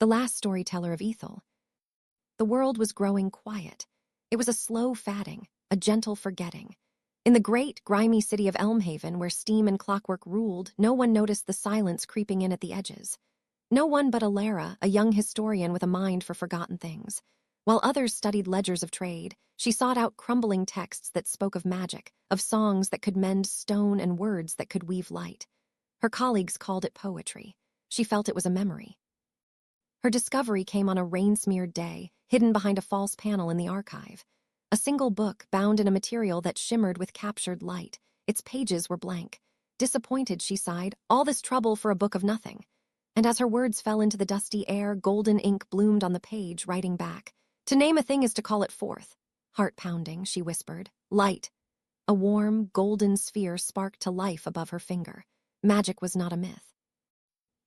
The Last Storyteller of Ethel. The world was growing quiet. It was a slow fading, a gentle forgetting. In the great, grimy city of Elmhaven, where steam and clockwork ruled, no one noticed the silence creeping in at the edges. No one but Alara, a young historian with a mind for forgotten things. While others studied ledgers of trade, she sought out crumbling texts that spoke of magic, of songs that could mend stone and words that could weave light. Her colleagues called it poetry. She felt it was a memory. Her discovery came on a rain-smeared day, hidden behind a false panel in the archive. A single book bound in a material that shimmered with captured light. Its pages were blank. Disappointed, she sighed, all this trouble for a book of nothing. And as her words fell into the dusty air, golden ink bloomed on the page, writing back. To name a thing is to call it forth. Heart-pounding, she whispered. Light. A warm, golden sphere sparked to life above her finger. Magic was not a myth.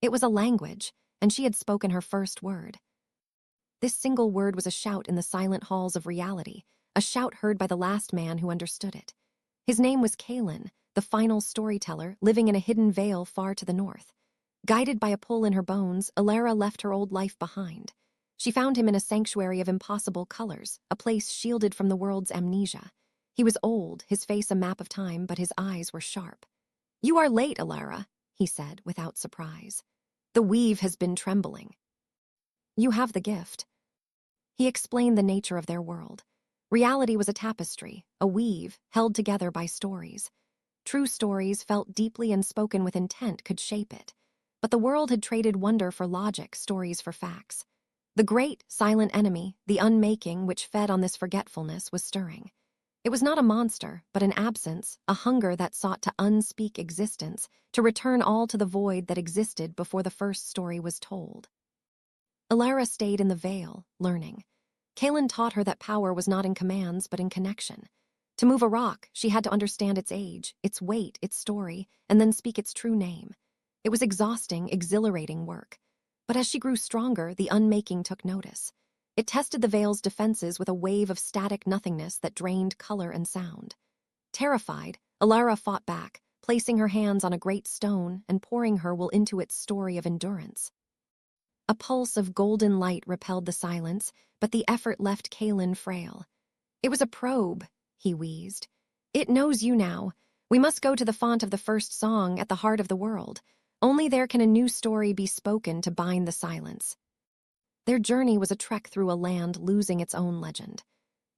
It was a language, and she had spoken her first word. This single word was a shout in the silent halls of reality, a shout heard by the last man who understood it. His name was Kael, the final storyteller, living in a hidden vale far to the north. Guided by a pull in her bones, Alara left her old life behind. She found him in a sanctuary of impossible colors, a place shielded from the world's amnesia. He was old, his face a map of time, but his eyes were sharp. "You are late, Alara," he said, without surprise. "The weave has been trembling." "You have the gift." He explained the nature of their world. Reality was a tapestry, a weave, held together by stories. True stories, felt deeply and spoken with intent, could shape it. But the world had traded wonder for logic, stories for facts. The great, silent enemy, the unmaking, which fed on this forgetfulness, was stirring. It was not a monster, but an absence, a hunger that sought to unspeak existence, to return all to the void that existed before the first story was told. Alara stayed in the Vale, learning. Kael taught her that power was not in commands, but in connection. To move a rock, she had to understand its age, its weight, its story, and then speak its true name. It was exhausting, exhilarating work. But as she grew stronger, the unmaking took notice. It tested the Vale's defenses with a wave of static nothingness that drained color and sound. Terrified, Alara fought back, placing her hands on a great stone and pouring her will into its story of endurance. A pulse of golden light repelled the silence, but the effort left Kael frail. "It was a probe," he wheezed. "It knows you now. We must go to the font of the first song at the heart of the world. Only there can a new story be spoken to bind the silence." Their journey was a trek through a land losing its own legend.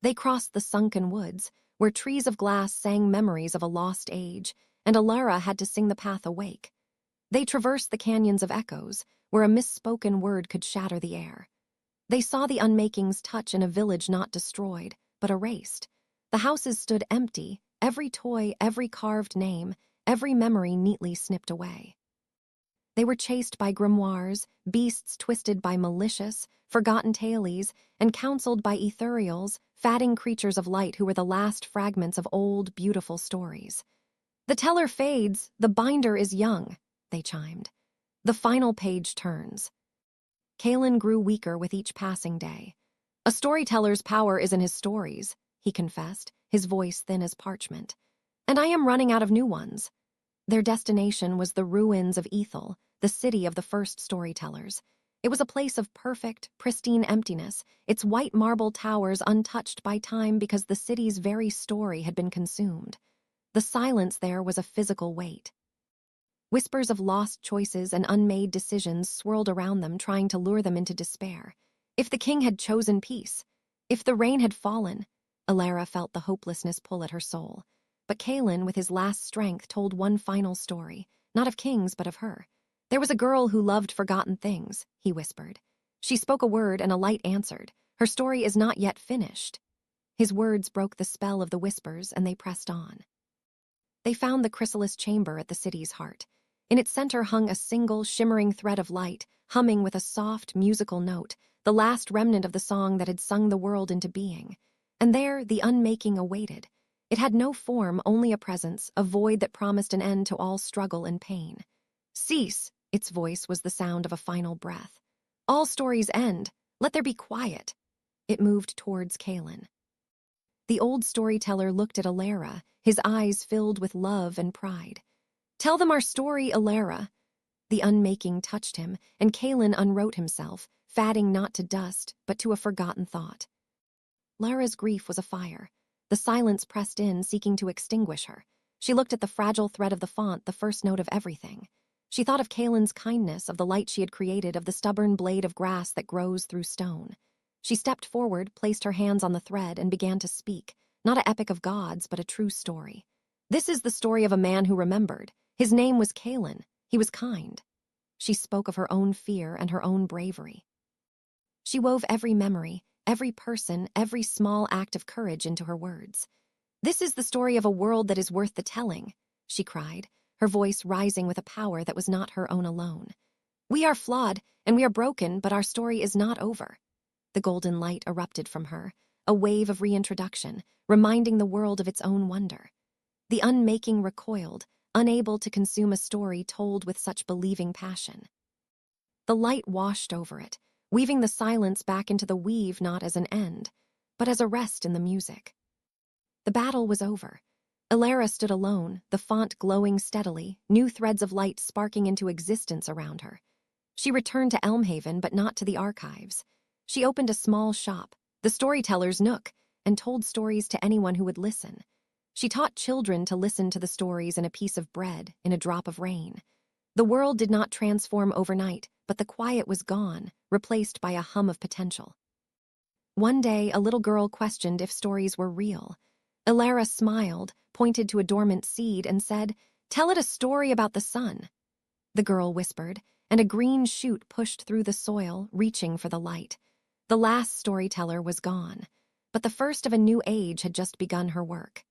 They crossed the sunken woods, where trees of glass sang memories of a lost age, and Alara had to sing the path awake. They traversed the canyons of echoes, where a misspoken word could shatter the air. They saw the unmakings touch in a village not destroyed, but erased. The houses stood empty, every toy, every carved name, every memory neatly snipped away. They were chased by grimoires, beasts twisted by malicious, forgotten tailies, and counseled by ethereals, fatting creatures of light who were the last fragments of old, beautiful stories. "The teller fades, the binder is young," they chimed. "The final page turns." Kael grew weaker with each passing day. "A storyteller's power is in his stories," he confessed, his voice thin as parchment. "And I am running out of new ones." Their destination was the ruins of Ethel, the city of the first storytellers. It was a place of perfect, pristine emptiness, its white marble towers untouched by time because the city's very story had been consumed. The silence there was a physical weight. Whispers of lost choices and unmade decisions swirled around them, trying to lure them into despair. If the king had chosen peace, if the rain had fallen, Alara felt the hopelessness pull at her soul. But Kael, with his last strength, told one final story, not of kings, but of her. "There was a girl who loved forgotten things," he whispered. "She spoke a word and a light answered. Her story is not yet finished." His words broke the spell of the whispers, and they pressed on. They found the chrysalis chamber at the city's heart. In its center hung a single, shimmering thread of light, humming with a soft, musical note, the last remnant of the song that had sung the world into being. And there, the unmaking awaited. It had no form, only a presence, a void that promised an end to all struggle and pain. "Cease," its voice was the sound of a final breath. "All stories end. Let there be quiet." It moved towards Kael. The old storyteller looked at Alara, his eyes filled with love and pride. "Tell them our story, Alara." The unmaking touched him, and Kaelin unwrote himself, fading not to dust, but to a forgotten thought. Lara's grief was afire. The silence pressed in, seeking to extinguish her. She looked at the fragile thread of the font, the first note of everything. She thought of Kaelin's kindness, of the light she had created, of the stubborn blade of grass that grows through stone. She stepped forward, placed her hands on the thread, and began to speak, not an epic of gods, but a true story. This is the story of a man who remembered. His name was Kaelin. He was kind. She spoke of her own fear and her own bravery. She wove every memory, every person, every small act of courage into her words. This is the story of a world that is worth the telling, she cried, her voice rising with a power that was not her own alone. We are flawed, and we are broken, but our story is not over. The golden light erupted from her, a wave of reintroduction, reminding the world of its own wonder. The unmaking recoiled, unable to consume a story told with such believing passion. The light washed over it, weaving the silence back into the weave not as an end, but as a rest in the music. The battle was over. Elara stood alone, the font glowing steadily, new threads of light sparking into existence around her. She returned to Elmhaven, but not to the archives. She opened a small shop, the Storyteller's Nook, and told stories to anyone who would listen. She taught children to listen to the stories in a piece of bread, in a drop of rain. The world did not transform overnight, but the quiet was gone, replaced by a hum of potential. One day, a little girl questioned if stories were real. Elara smiled, pointed to a dormant seed, and said, "Tell it a story about the sun." The girl whispered, and a green shoot pushed through the soil, reaching for the light. The last storyteller was gone, but the first of a new age had just begun her work.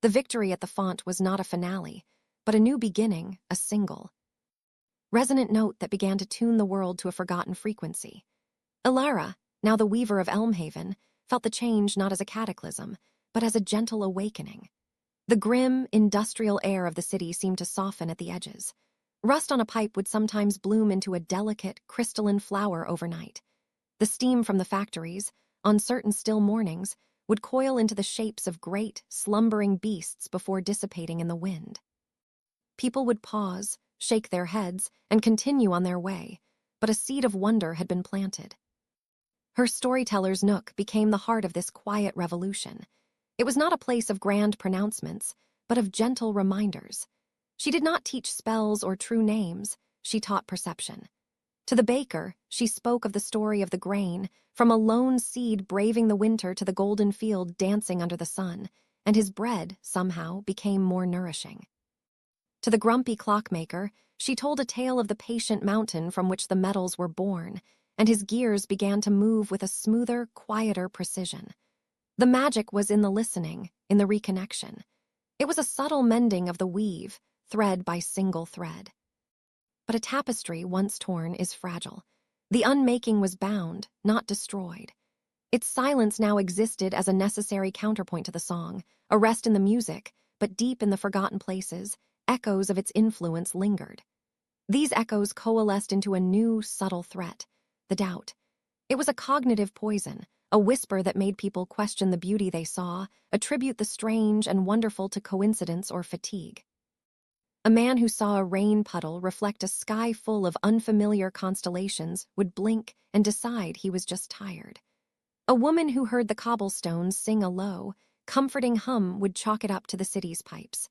The victory at the font was not a finale, but a new beginning, a single resonant note that began to tune the world to a forgotten frequency. Elara, now the weaver of Elmhaven, felt the change not as a cataclysm, but as a gentle awakening. The grim, industrial air of the city seemed to soften at the edges. Rust on a pipe would sometimes bloom into a delicate, crystalline flower overnight. The steam from the factories, on certain still mornings, would coil into the shapes of great, slumbering beasts before dissipating in the wind. People would pause, shake their heads, and continue on their way, but a seed of wonder had been planted. Her Storyteller's Nook became the heart of this quiet revolution. It was not a place of grand pronouncements, but of gentle reminders. She did not teach spells or true names, she taught perception. To the baker, she spoke of the story of the grain, from a lone seed braving the winter to the golden field dancing under the sun, and his bread, somehow, became more nourishing. To the grumpy clockmaker, she told a tale of the patient mountain from which the metals were born, and his gears began to move with a smoother, quieter precision. The magic was in the listening, in the reconnection. It was a subtle mending of the weave, thread by single thread. But a tapestry once torn is fragile. The unmaking was bound, not destroyed. Its silence now existed as a necessary counterpoint to the song, a rest in the music, but deep in the forgotten places, echoes of its influence lingered. These echoes coalesced into a new, subtle threat, the doubt. It was a cognitive poison, a whisper that made people question the beauty they saw, attribute the strange and wonderful to coincidence or fatigue. A man who saw a rain puddle reflect a sky full of unfamiliar constellations would blink and decide he was just tired. A woman who heard the cobblestones sing a low, comforting hum would chalk it up to the city's pipes.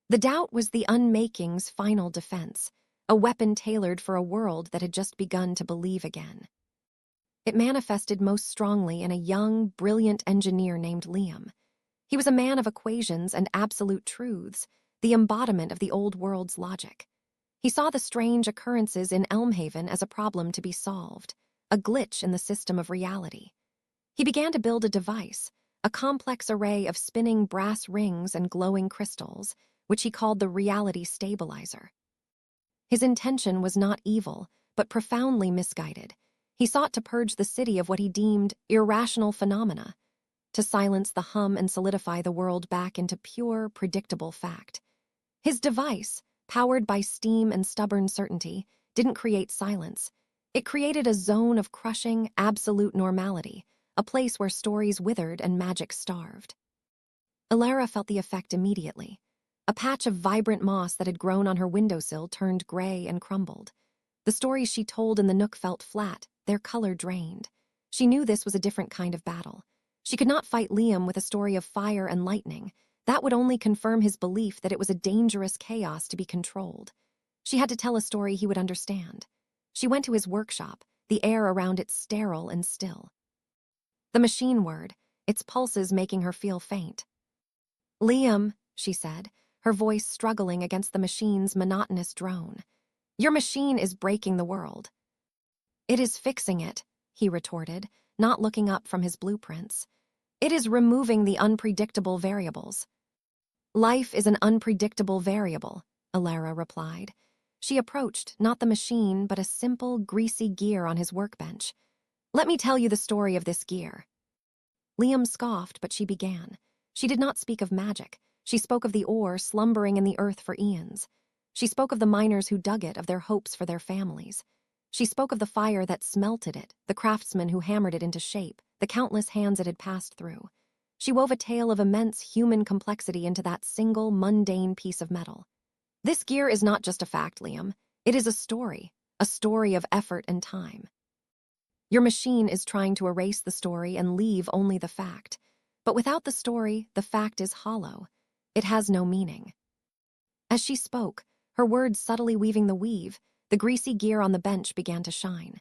The doubt was the unmaking's final defense, a weapon tailored for a world that had just begun to believe again. It manifested most strongly in a young, brilliant engineer named Liam. He was a man of equations and absolute truths, the embodiment of the old world's logic. He saw the strange occurrences in Elmhaven as a problem to be solved, a glitch in the system of reality. He began to build a device, a complex array of spinning brass rings and glowing crystals, which he called the reality stabilizer. His intention was not evil, but profoundly misguided. He sought to purge the city of what he deemed irrational phenomena, to silence the hum and solidify the world back into pure, predictable fact. His device, powered by steam and stubborn certainty, didn't create silence. It created a zone of crushing, absolute normality, a place where stories withered and magic starved. Elara felt the effect immediately. A patch of vibrant moss that had grown on her windowsill turned gray and crumbled. The stories she told in the nook felt flat, their color drained. She knew this was a different kind of battle. She could not fight Liam with a story of fire and lightning. That would only confirm his belief that it was a dangerous chaos to be controlled. She had to tell a story he would understand. She went to his workshop, the air around it sterile and still. The machine whirred, its pulses making her feel faint. "Liam," she said, her voice struggling against the machine's monotonous drone. "Your machine is breaking the world." "It is fixing it," he retorted, not looking up from his blueprints. "It is removing the unpredictable variables." "Life is an unpredictable variable," Alara replied. She approached, not the machine, but a simple, greasy gear on his workbench. "Let me tell you the story of this gear." Liam scoffed, but she began. She did not speak of magic. She spoke of the ore slumbering in the earth for eons. She spoke of the miners who dug it, of their hopes for their families. She spoke of the fire that smelted it, the craftsmen who hammered it into shape, the countless hands it had passed through. She wove a tale of immense human complexity into that single, mundane piece of metal. "This gear is not just a fact, Liam. It is a story of effort and time. Your machine is trying to erase the story and leave only the fact. But without the story, the fact is hollow. It has no meaning." As she spoke, her words subtly weaving the weave, the greasy gear on the bench began to shine.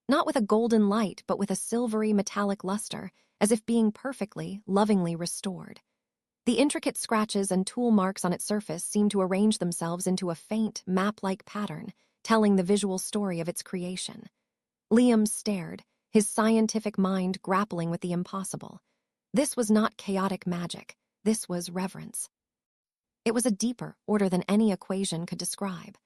Not with a golden light, but with a silvery metallic luster, as if being perfectly, lovingly restored. The intricate scratches and tool marks on its surface seemed to arrange themselves into a faint, map-like pattern, telling the visual story of its creation. Liam stared, his scientific mind grappling with the impossible. This was not chaotic magic. This was reverence. It was a deeper order than any equation could describe.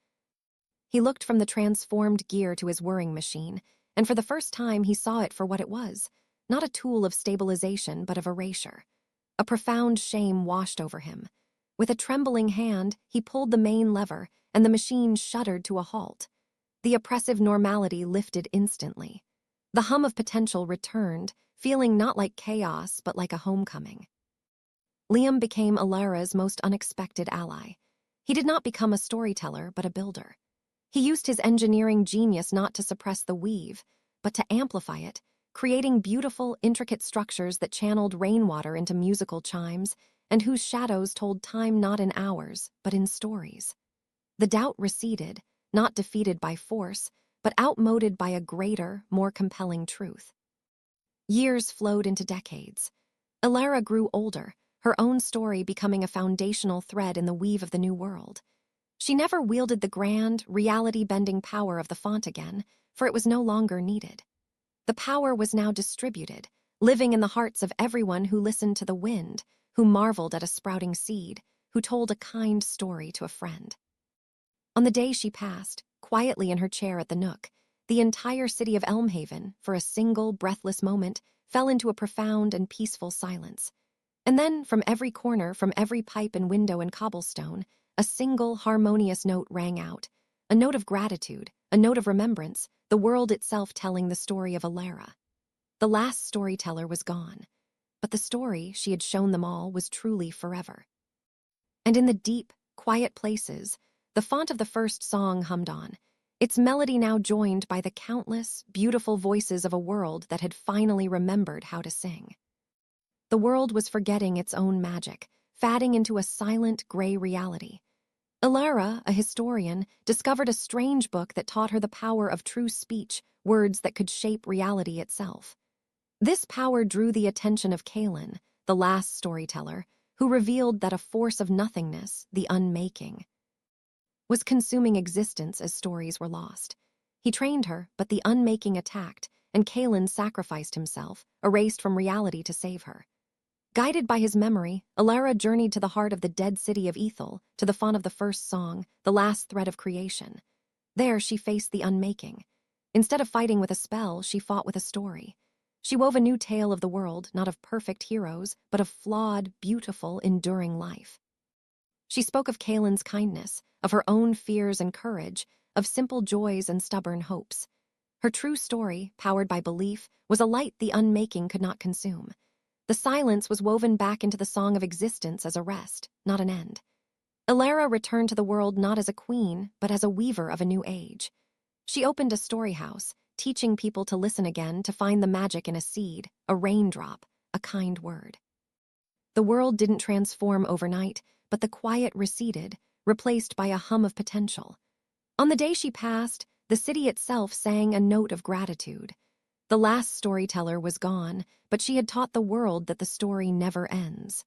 He looked from the transformed gear to his whirring machine, and for the first time he saw it for what it was, not a tool of stabilization but of erasure. A profound shame washed over him. With a trembling hand, he pulled the main lever, and the machine shuddered to a halt. The oppressive normality lifted instantly. The hum of potential returned, feeling not like chaos but like a homecoming. Liam became Alara's most unexpected ally. He did not become a storyteller but a builder. He used his engineering genius not to suppress the weave, but to amplify it, creating beautiful, intricate structures that channeled rainwater into musical chimes and whose shadows told time not in hours, but in stories. The doubt receded, not defeated by force, but outmoded by a greater, more compelling truth. Years flowed into decades. Alara grew older, her own story becoming a foundational thread in the weave of the new world. She never wielded the grand, reality-bending power of the font again, for it was no longer needed. The power was now distributed, living in the hearts of everyone who listened to the wind, who marveled at a sprouting seed, who told a kind story to a friend. On the day she passed, quietly in her chair at the Nook, the entire city of Elmhaven, for a single, breathless moment, fell into a profound and peaceful silence. And then, from every corner, from every pipe and window and cobblestone, a single, harmonious note rang out, a note of gratitude, a note of remembrance, the world itself telling the story of Alara. The last storyteller was gone, but the story she had shown them all was truly forever. And in the deep, quiet places, the font of the first song hummed on, its melody now joined by the countless, beautiful voices of a world that had finally remembered how to sing. The world was forgetting its own magic, fading into a silent, gray reality. Alara, a historian, discovered a strange book that taught her the power of true speech, words that could shape reality itself. This power drew the attention of Kael, the last storyteller, who revealed that a force of nothingness, the unmaking, was consuming existence as stories were lost. He trained her, but the unmaking attacked, and Kael sacrificed himself, erased from reality to save her. Guided by his memory, Alara journeyed to the heart of the dead city of Ethel, to the font of the first song, the last thread of creation. There she faced the unmaking. Instead of fighting with a spell, she fought with a story. She wove a new tale of the world, not of perfect heroes, but of flawed, beautiful, enduring life. She spoke of Kaelin's kindness, of her own fears and courage, of simple joys and stubborn hopes. Her true story, powered by belief, was a light the unmaking could not consume. The silence was woven back into the song of existence as a rest, not an end. Ilara returned to the world not as a queen, but as a weaver of a new age. She opened a story house, teaching people to listen again, to find the magic in a seed, a raindrop, a kind word. The world didn't transform overnight, but the quiet receded, replaced by a hum of potential. On the day she passed, the city itself sang a note of gratitude. The last storyteller was gone, but she had taught the world that the story never ends.